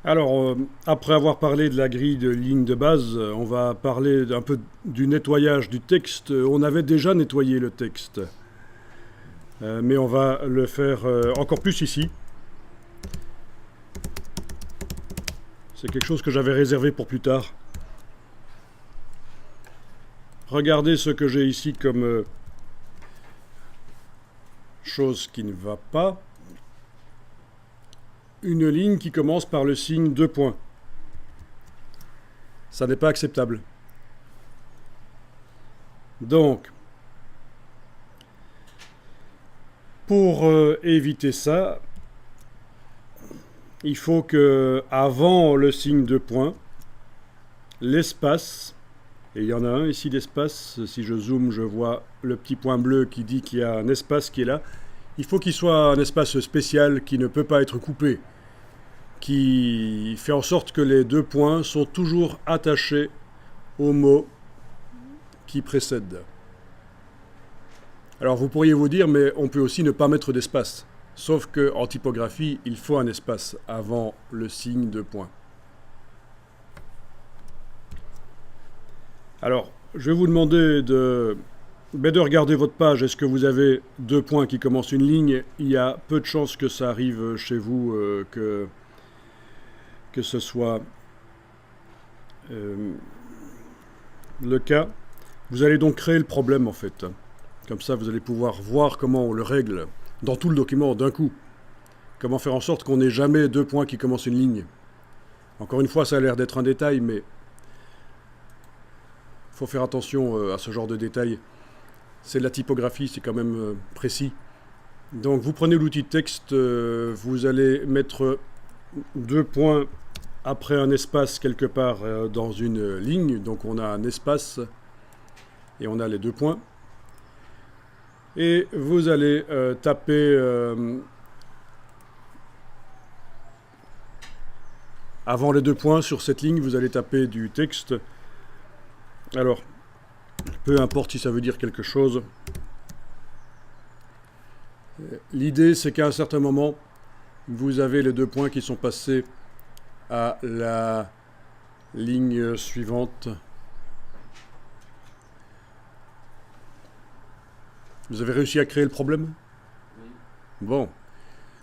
Alors, après avoir parlé de la grille de ligne de base, on va parler un peu du nettoyage du texte. On avait déjà nettoyé le texte, mais on va le faire encore plus ici. C'est quelque chose que j'avais réservé pour plus tard. Regardez ce que j'ai ici comme chose qui ne va pas. Une ligne qui commence par le signe 2 points. Ça n'est pas acceptable. Donc, pour éviter ça, il faut que, avant le signe 2 points, l'espace, et il y en a un ici d'espace, si je zoome, je vois le petit point bleu qui dit qu'il y a un espace qui est là, il faut qu'il soit un espace spécial qui ne peut pas être coupé, qui fait en sorte que les 2 points sont toujours attachés au mot qui précède. Alors vous pourriez vous dire, mais on peut aussi ne pas mettre d'espace. Sauf qu'en typographie, il faut un espace avant le signe de point. Alors, je vais vous demander de regarder votre page. Est-ce que vous avez 2 points qui commencent une ligne? Il y a peu de chances que ça arrive chez vous, que ce soit le cas. Vous allez donc créer le problème en fait. Comme ça, vous allez pouvoir voir comment on le règle dans tout le document d'un coup. Comment faire en sorte qu'on n'ait jamais 2 points qui commencent une ligne. Encore une fois, ça a l'air d'être un détail, mais il faut faire attention à ce genre de détails. C'est de la typographie, c'est quand même précis. Donc vous prenez l'outil de texte, vous allez mettre 2 points après un espace quelque part dans une ligne. Donc on a un espace et on a les 2 points. Et vous allez taper avant les 2 points sur cette ligne, vous allez taper du texte. Alors, peu importe si ça veut dire quelque chose. L'idée, c'est qu'à un certain moment, vous avez les 2 points qui sont passés à la ligne suivante. Vous avez réussi à créer le problème? Oui. Bon.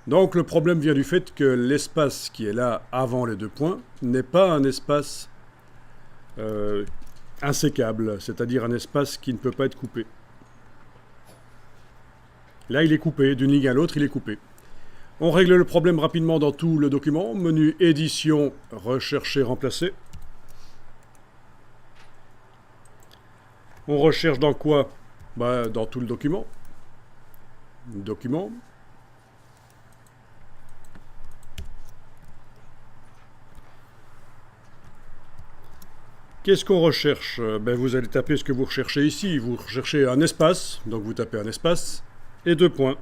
Donc le problème vient du fait que l'espace qui est là avant les 2 points n'est pas un espace insécable, c'est-à-dire un espace qui ne peut pas être coupé. Là, il est coupé, d'une ligne à l'autre, il est coupé. On règle le problème rapidement dans tout le document. Menu édition, rechercher, remplacer. On recherche dans quoi? Dans tout le document. Document. Qu'est-ce qu'on recherche? Vous allez taper ce que vous recherchez ici. Vous recherchez un espace, donc vous tapez un espace, et 2 points.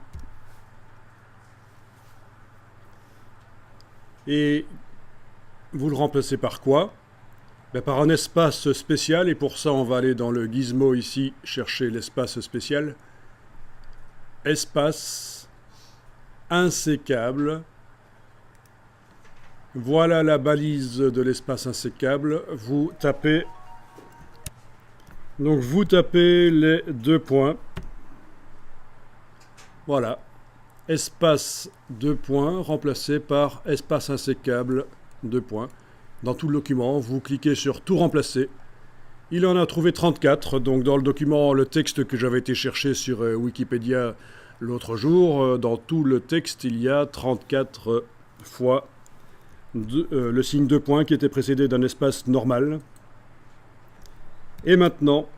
Et vous le remplacez par quoi? Par un espace spécial, et pour ça on va aller dans le gizmo ici, chercher l'espace spécial. Espace insécable. Voilà la balise de l'espace insécable. Vous tapez. Donc vous tapez les 2 points. Voilà. Espace 2 points remplacé par espace insécable 2 points. Dans tout le document, vous cliquez sur tout remplacer. Il en a trouvé 34. Donc dans le document, le texte que j'avais été chercher sur Wikipédia l'autre jour, dans tout le texte, il y a 34 fois le signe 2 points qui était précédé d'un espace normal. Et maintenant,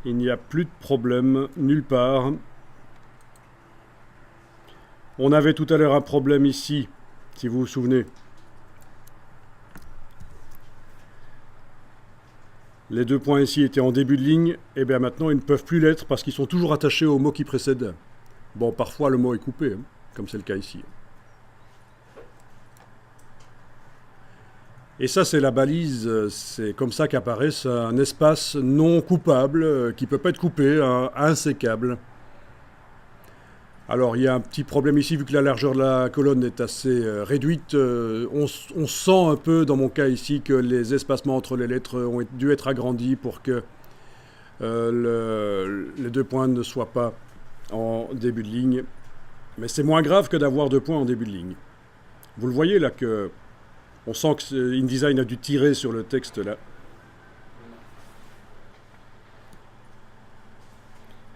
il n'y a plus de problème nulle part. On avait tout à l'heure un problème ici, si vous vous souvenez. Les 2 points ici étaient en début de ligne, et bien maintenant ils ne peuvent plus l'être parce qu'ils sont toujours attachés au mot qui précède. Bon, parfois le mot est coupé, comme c'est le cas ici. Et ça, c'est la balise, c'est comme ça qu'apparaît un espace non coupable, qui ne peut pas être coupé, insécable. Alors il y a un petit problème ici, vu que la largeur de la colonne est assez réduite. On sent un peu, dans mon cas ici, que les espacements entre les lettres ont dû être agrandis pour que les 2 points ne soient pas en début de ligne. Mais c'est moins grave que d'avoir 2 points en début de ligne. Vous le voyez là que on sent que InDesign a dû tirer sur le texte là.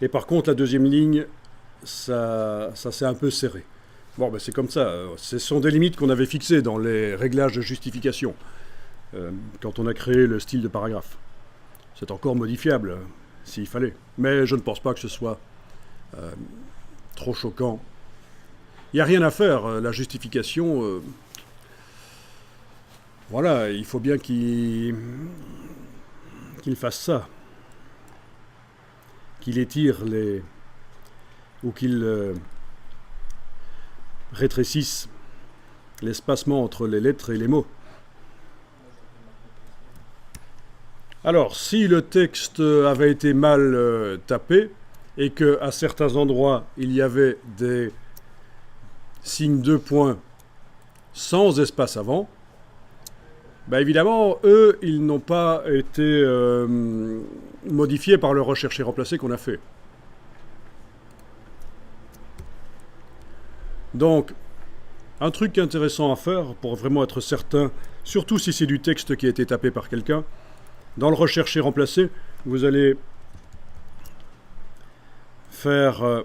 Et par contre, la deuxième ligne, ça s'est un peu serré. Bon, ben c'est comme ça. Ce sont des limites qu'on avait fixées dans les réglages de justification quand on a créé le style de paragraphe. C'est encore modifiable s'il fallait. Mais je ne pense pas que ce soit trop choquant. Il n'y a rien à faire. La justification, voilà, il faut bien qu'il fasse ça. Qu'il étire les... ou qu'il rétrécisse l'espacement entre les lettres et les mots. Alors, si le texte avait été mal tapé et qu'à certains endroits il y avait des signes de points sans espace avant, ben évidemment, eux, ils n'ont pas été modifiés par le rechercher remplacer qu'on a fait. Donc, un truc intéressant à faire pour vraiment être certain, surtout si c'est du texte qui a été tapé par quelqu'un, dans le rechercher remplacer, vous allez faire...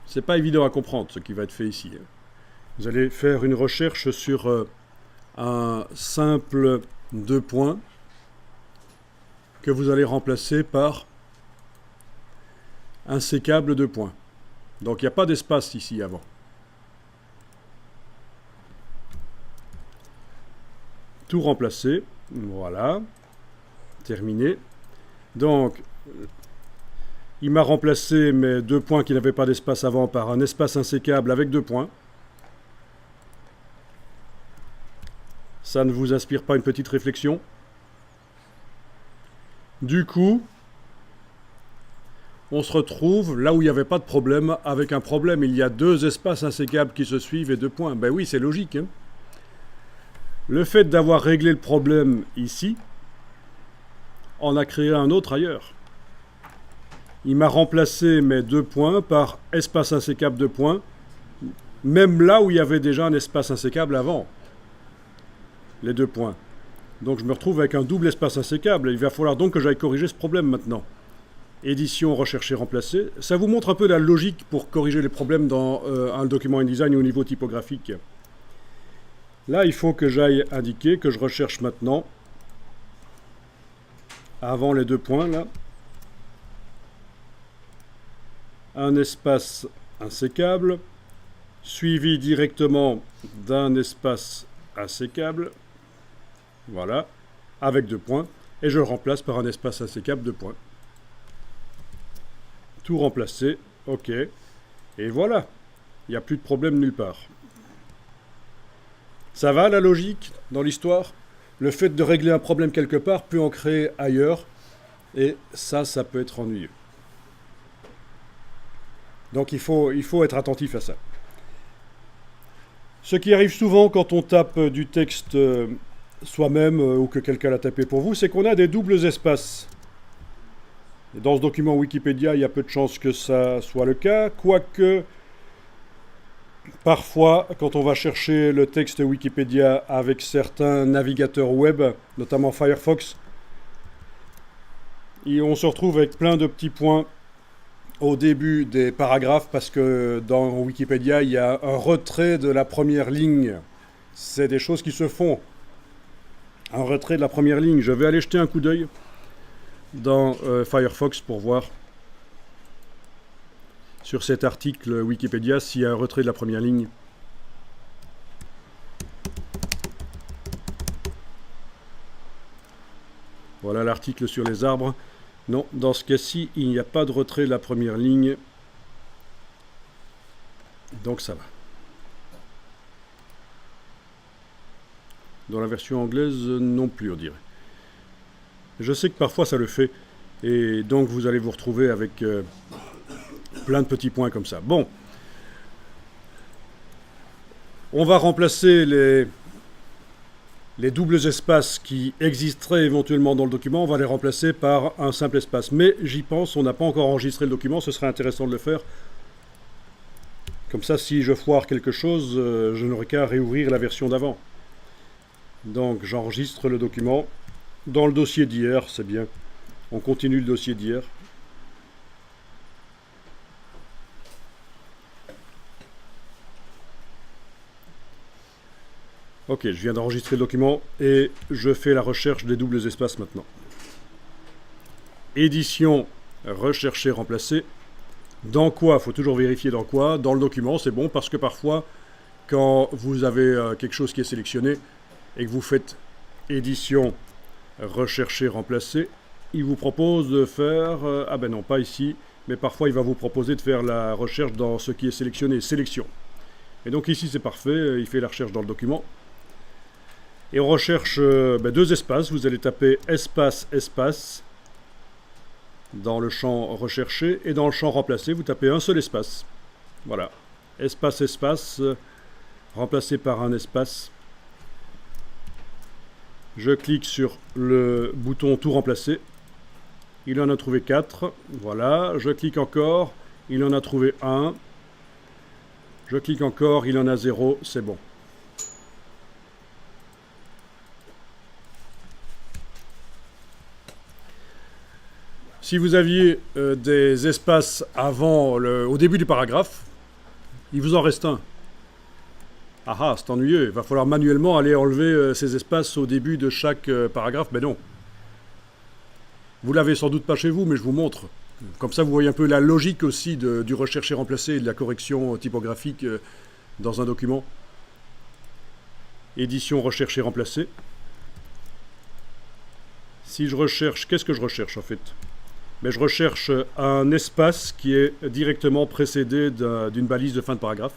c'est pas évident à comprendre ce qui va être fait ici. Vous allez faire une recherche sur un simple 2 points que vous allez remplacer par un sécable 2 points. Donc il n'y a pas d'espace ici avant. Tout remplacer. Voilà. Terminé. Donc, il m'a remplacé mes 2 points qui n'avaient pas d'espace avant par un espace insécable avec 2 points. Ça ne vous inspire pas une petite réflexion? Du coup, on se retrouve là où il n'y avait pas de problème, avec un problème. Il y a 2 espaces insécables qui se suivent et 2 points. Ben oui, c'est logique. Hein. Le fait d'avoir réglé le problème ici, en a créé un autre ailleurs. Il m'a remplacé mes 2 points par espace insécable 2 points, même là où il y avait déjà un espace insécable avant les 2 points. Donc je me retrouve avec un double espace insécable. Il va falloir donc que j'aille corriger ce problème maintenant. Édition, rechercher, remplacer. Ça vous montre un peu la logique pour corriger les problèmes dans un document InDesign au niveau typographique. Là, il faut que j'aille indiquer que je recherche maintenant, avant les 2 points, là, un espace insécable, suivi directement d'un espace insécable, voilà, avec 2 points, et je le remplace par un espace insécable 2 points. Tout remplacé, ok, et voilà, il n'y a plus de problème nulle part. Ça va la logique dans l'histoire? Le fait de régler un problème quelque part peut en créer ailleurs, et ça peut être ennuyeux. Donc il faut être attentif à ça. Ce qui arrive souvent quand on tape du texte soi-même ou que quelqu'un l'a tapé pour vous, c'est qu'on a des doubles espaces. Et dans ce document Wikipédia, il y a peu de chances que ça soit le cas, quoique parfois, quand on va chercher le texte Wikipédia avec certains navigateurs web, notamment Firefox, on se retrouve avec plein de petits points au début des paragraphes parce que dans Wikipédia, il y a un retrait de la première ligne. C'est des choses qui se font. Un retrait de la première ligne. Je vais aller jeter un coup d'œil dans Firefox pour voir sur cet article Wikipédia s'il y a un retrait de la première ligne. Voilà l'article sur les arbres. Non, dans ce cas-ci, il n'y a pas de retrait de la première ligne. Donc ça va. Dans la version anglaise, non plus, on dirait. Je sais que parfois ça le fait. Et donc vous allez vous retrouver avec plein de petits points comme ça. Bon, on va remplacer les doubles espaces qui existeraient éventuellement dans le document, on va les remplacer par un simple espace. Mais j'y pense, on n'a pas encore enregistré le document, ce serait intéressant de le faire. Comme ça, si je foire quelque chose, je n'aurai qu'à réouvrir la version d'avant. Donc j'enregistre le document dans le dossier d'hier, c'est bien. On continue le dossier d'hier. Ok, je viens d'enregistrer le document et je fais la recherche des doubles espaces maintenant. Édition, rechercher, remplacer. Dans quoi? Il faut toujours vérifier dans quoi. Dans le document, c'est bon parce que parfois, quand vous avez quelque chose qui est sélectionné et que vous faites édition, rechercher, remplacer, il vous propose de faire... ah ben non, pas ici, mais parfois il va vous proposer de faire la recherche dans ce qui est sélectionné, sélection. Et donc ici c'est parfait, il fait la recherche dans le document. Et on recherche deux espaces, vous allez taper espace, espace, dans le champ recherché, et dans le champ remplacé, vous tapez un seul espace. Voilà, espace, espace, remplacé par un espace. Je clique sur le bouton tout remplacer. Il en a trouvé 4. Voilà, je clique encore, il en a trouvé 1. Je clique encore, il en a 0, c'est bon. Si vous aviez des espaces au début du paragraphe, il vous en reste un. Ah ah, c'est ennuyeux, il va falloir manuellement aller enlever ces espaces au début de chaque paragraphe, mais non. Vous l'avez sans doute pas chez vous, mais je vous montre. Comme ça, vous voyez un peu la logique aussi du rechercher remplacer et de la correction typographique dans un document. Édition, rechercher, remplacer. Si je recherche, qu'est-ce que je recherche en fait? Mais je recherche un espace qui est directement précédé d'une balise de fin de paragraphe.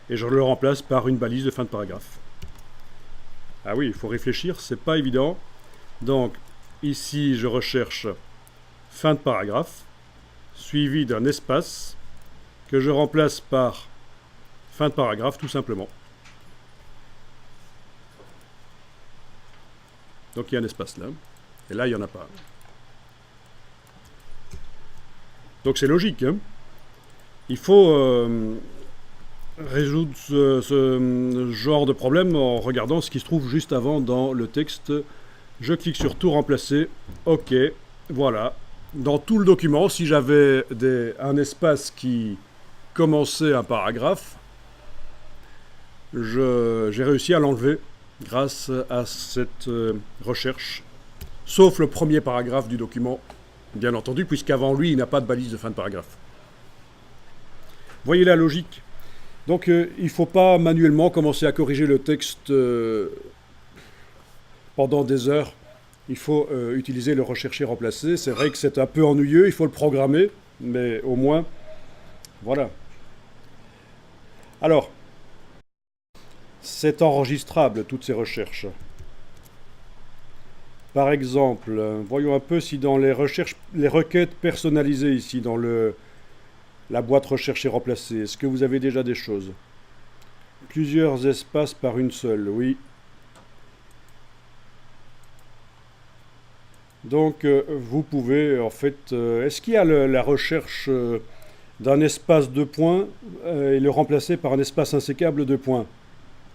Et je le remplace par une balise de fin de paragraphe. Ah oui, il faut réfléchir, c'est pas évident. Donc, ici, je recherche fin de paragraphe, suivi d'un espace que je remplace par fin de paragraphe, tout simplement. Donc, il y a un espace là. Et là, il n'y en a pas. Donc, c'est logique, hein. Il faut résoudre ce genre de problème en regardant ce qui se trouve juste avant dans le texte. Je clique sur tout remplacer. OK, voilà. Dans tout le document, si j'avais un espace qui commençait un paragraphe, j'ai réussi à l'enlever grâce à cette recherche. Sauf le premier paragraphe du document, bien entendu, puisqu'avant lui, il n'a pas de balise de fin de paragraphe. Voyez la logique. Donc, il ne faut pas manuellement commencer à corriger le texte pendant des heures. Il faut utiliser le rechercher remplacer. C'est vrai que c'est un peu ennuyeux, il faut le programmer, mais au moins, voilà. Alors, c'est enregistrable, toutes ces recherches. Par exemple, voyons un peu si dans les requêtes personnalisées ici, dans la boîte rechercher remplacer, est-ce que vous avez déjà des choses? Plusieurs espaces par une seule, oui. Donc, vous pouvez, en fait... est-ce qu'il y a la recherche d'un espace de points et le remplacer par un espace insécable de points?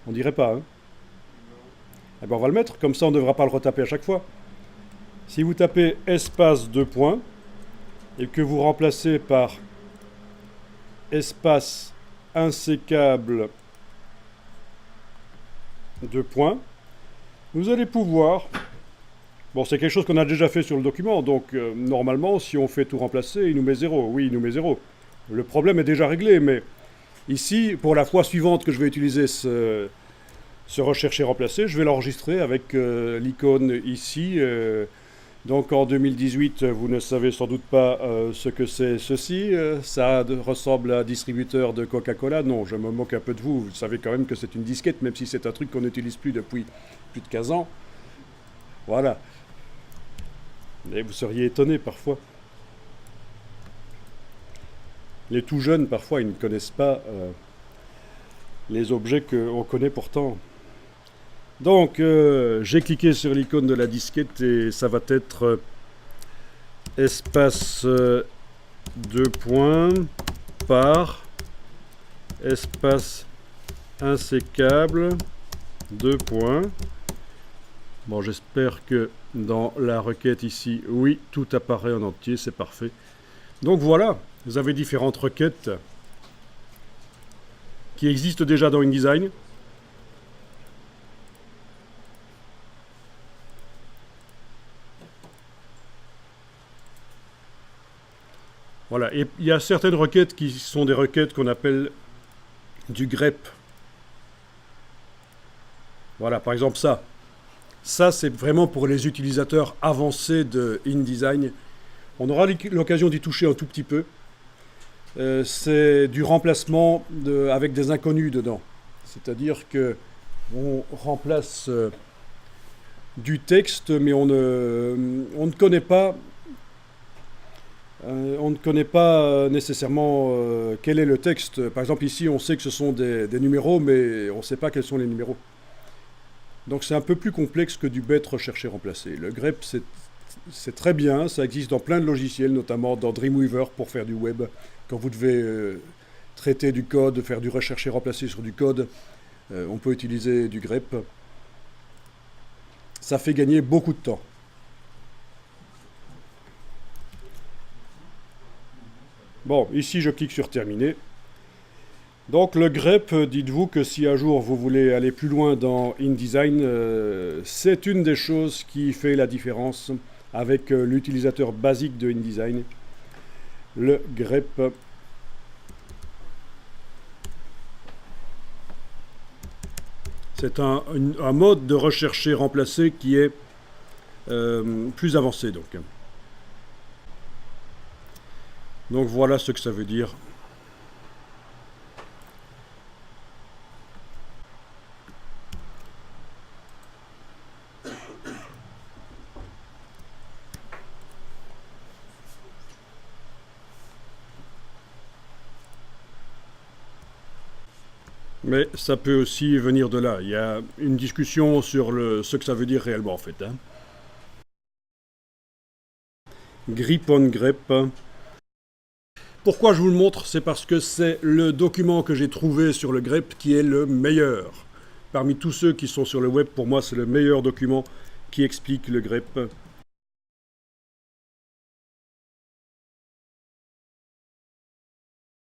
On dirait pas, hein? Eh bien, on va le mettre, comme ça on ne devra pas le retaper à chaque fois. Si vous tapez espace de points et que vous remplacez par espace insécable de points, vous allez pouvoir... Bon, c'est quelque chose qu'on a déjà fait sur le document, donc normalement, si on fait tout remplacer, il nous met 0. Oui, il nous met 0. Le problème est déjà réglé, mais ici, pour la fois suivante que je vais utiliser ce rechercher remplacer, je vais l'enregistrer avec l'icône ici. Donc en 2018, vous ne savez sans doute pas ce que c'est ceci. Ça ressemble à un distributeur de Coca-Cola. Non, je me moque un peu de vous. Vous savez quand même que c'est une disquette, même si c'est un truc qu'on n'utilise plus depuis plus de 15 ans. Voilà. Et vous seriez étonné parfois. Les tout jeunes, parfois, ils ne connaissent pas les objets qu'on connaît pourtant. Donc, j'ai cliqué sur l'icône de la disquette et ça va être espace 2 points par espace insécable 2 points. Bon, j'espère que dans la requête ici, oui, tout apparaît en entier, c'est parfait. Donc voilà, vous avez différentes requêtes qui existent déjà dans InDesign. Voilà, et il y a certaines requêtes qui sont des requêtes qu'on appelle du grep. Voilà, par exemple ça. Ça, c'est vraiment pour les utilisateurs avancés de InDesign. On aura l'occasion d'y toucher un tout petit peu. C'est du remplacement avec des inconnus dedans. C'est-à-dire que on remplace du texte, mais on ne connaît pas. On ne connaît pas nécessairement quel est le texte. Par exemple, ici, on sait que ce sont des numéros, mais on ne sait pas quels sont les numéros. Donc c'est un peu plus complexe que du bête rechercher remplacer. Le grep, c'est très bien, ça existe dans plein de logiciels, notamment dans Dreamweaver pour faire du web. Quand vous devez traiter du code, faire du rechercher remplacer sur du code, on peut utiliser du grep. Ça fait gagner beaucoup de temps. Bon, ici je clique sur terminer. Donc le grep, dites-vous que si un jour vous voulez aller plus loin dans InDesign, c'est une des choses qui fait la différence avec l'utilisateur basique de InDesign. Le grep. C'est un mode de rechercher remplacer qui est plus avancé donc. Donc voilà ce que ça veut dire. Mais ça peut aussi venir de là. Il y a une discussion sur ce que ça veut dire réellement en fait. Hein. Grip on grep. Pourquoi je vous le montre? C'est parce que c'est le document que j'ai trouvé sur le grep qui est le meilleur. Parmi tous ceux qui sont sur le web, pour moi, c'est le meilleur document qui explique le grep.